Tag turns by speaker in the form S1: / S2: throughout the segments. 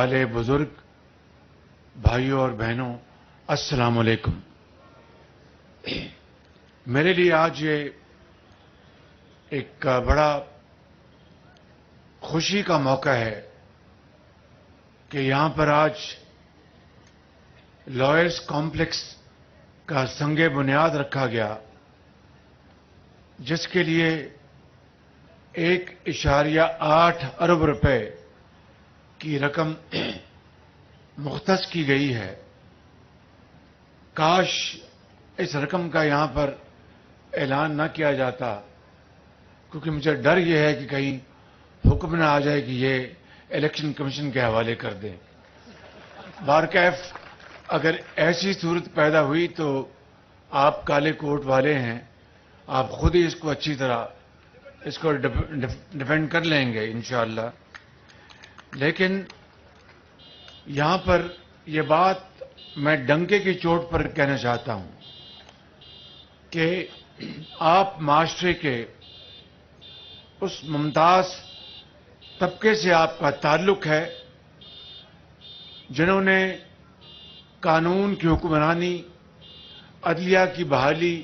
S1: والے بزرگ بھائیوں اور بہنوں، السلام علیکم۔ میرے لیے آج یہ ایک بڑا خوشی کا موقع ہے کہ یہاں پر آج لائرز کمپلیکس کا سنگ بنیاد رکھا گیا، جس کے لیے 1.8 ارب روپے کی رقم مختص کی گئی ہے۔ کاش اس رقم کا یہاں پر اعلان نہ کیا جاتا، کیونکہ مجھے ڈر یہ ہے کہ کہیں حکم نہ آ جائے کہ یہ الیکشن کمیشن کے حوالے کر دیں۔ بارکیف اگر ایسی صورت پیدا ہوئی تو آپ کالے کوٹ والے ہیں، آپ خود ہی اس کو اچھی طرح اس کو ڈیفینڈ کر لیں گے انشاءاللہ۔ لیکن یہاں پر یہ بات میں ڈنکے کی چوٹ پر کہنا چاہتا ہوں کہ آپ معاشرے کے اس ممتاز طبقے سے آپ کا تعلق ہے جنہوں نے قانون کی حکمرانی، عدلیہ کی بحالی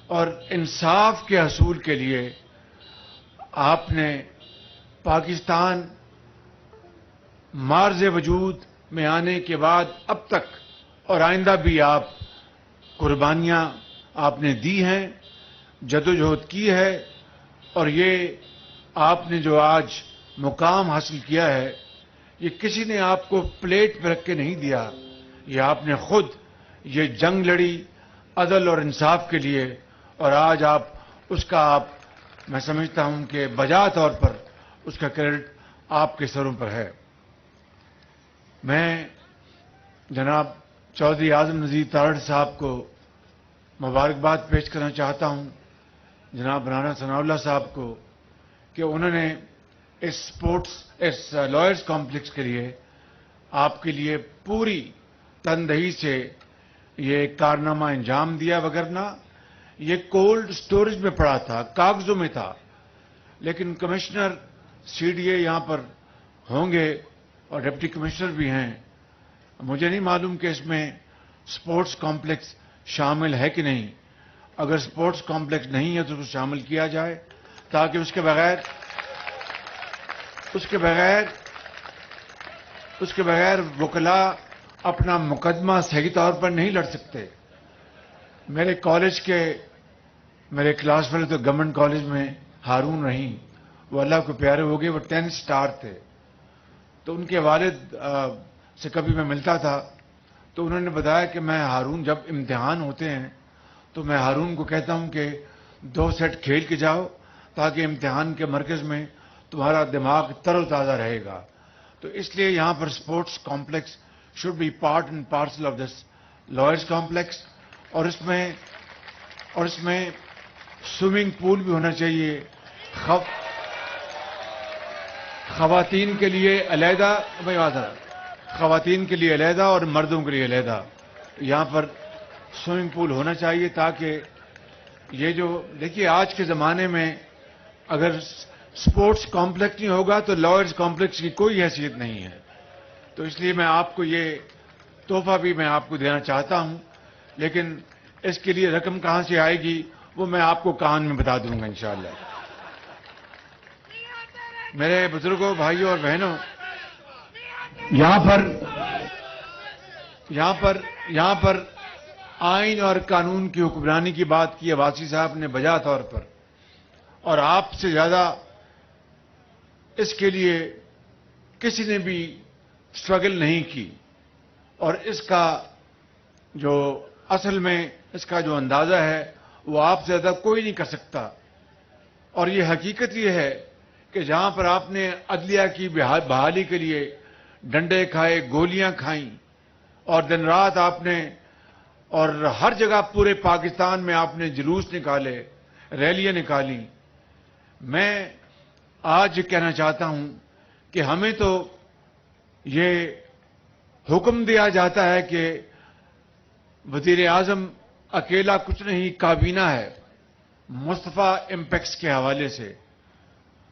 S1: اور انصاف کے حصول کے لیے آپ نے پاکستان مارز وجود میں آنے کے بعد اب تک اور آئندہ بھی آپ قربانیاں آپ نے دی ہیں، جدوجہد کی ہے، اور یہ آپ نے جو آج مقام حاصل کیا ہے یہ کسی نے آپ کو پلیٹ پہ رکھ کے نہیں دیا، یہ آپ نے خود یہ جنگ لڑی عدل اور انصاف کے لیے، اور آج آپ اس کا میں سمجھتا ہوں کہ بجا طور پر اس کا کریڈٹ آپ کے سروں پر ہے۔ میں جناب چودھری اعظم نذیر تارڑ صاحب کو مبارکباد پیش کرنا چاہتا ہوں، جناب رانا ثناء اللہ صاحب کو، کہ انہوں نے اس لائرز کمپلیکس کے لیے آپ کے لیے پوری تندہی سے یہ کارنامہ انجام دیا، وگرنہ یہ کولڈ سٹوریج میں پڑا تھا، کاغذوں میں تھا۔ لیکن کمشنر سی ڈی اے یہاں پر ہوں گے اور ڈپٹی کمشنر بھی ہیں، مجھے نہیں معلوم کہ اس میں سپورٹس کمپلیکس شامل ہے کہ نہیں۔ اگر سپورٹس کمپلیکس نہیں ہے تو اس کو شامل کیا جائے، تاکہ اس کے بغیر وکلاء اپنا مقدمہ صحیح طور پر نہیں لڑ سکتے۔ میرے کالج کے میرے کلاس فیلو تو گورنمنٹ کالج میں ہارون رحیم، وہ اللہ کو پیارے ہو گئے، وہ 10 اسٹار تھے، تو ان کے والد سے کبھی میں ملتا تھا تو انہوں نے بتایا کہ میں ہارون جب امتحان ہوتے ہیں تو میں ہارون کو کہتا ہوں کہ 2 سیٹ کھیل کے جاؤ تاکہ امتحان کے مرکز میں تمہارا دماغ تر و تازہ رہے گا۔ تو اس لیے یہاں پر sports complex should be part and parcel of this lawyers complex, اور اس میں سوئمنگ پول بھی ہونا چاہیے، خواتین کے لیے علیحدہ، خواتین کے لیے علیحدہ اور مردوں کے لیے علیحدہ یہاں پر سوئمنگ پول ہونا چاہیے، تاکہ یہ جو دیکھیے آج کے زمانے میں اگر سپورٹس کمپلیکس نہیں ہوگا تو لائرز کمپلیکس کی کوئی حیثیت نہیں ہے۔ تو اس لیے میں آپ کو یہ تحفہ بھی میں آپ کو دینا چاہتا ہوں، لیکن اس کے لیے رقم کہاں سے آئے گی وہ میں آپ کو کان میں بتا دوں گا انشاءاللہ۔ میرے بزرگوں، بھائیوں اور بہنوں، یہاں پر آئین اور قانون کی حکمرانی کی بات کی عباسی صاحب نے بجا طور پر، اور آپ سے زیادہ اس کے لیے کسی نے بھی اسٹرگل نہیں کی، اور اس کا جو اصل میں اس کا جو اندازہ ہے وہ آپ سے زیادہ کوئی نہیں کر سکتا۔ اور یہ حقیقت یہ ہے کہ جہاں پر آپ نے عدلیہ کی بحالی کے لیے ڈنڈے کھائے، گولیاں کھائیں، اور دن رات آپ نے، اور ہر جگہ پورے پاکستان میں آپ نے جلوس نکالے، ریلیاں نکالی، میں آج کہنا چاہتا ہوں کہ ہمیں تو یہ حکم دیا جاتا ہے کہ وزیر اعظم اکیلا کچھ نہیں، کابینہ ہے مصطفیٰ امپیکس کے حوالے سے،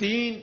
S1: 3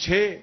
S1: 6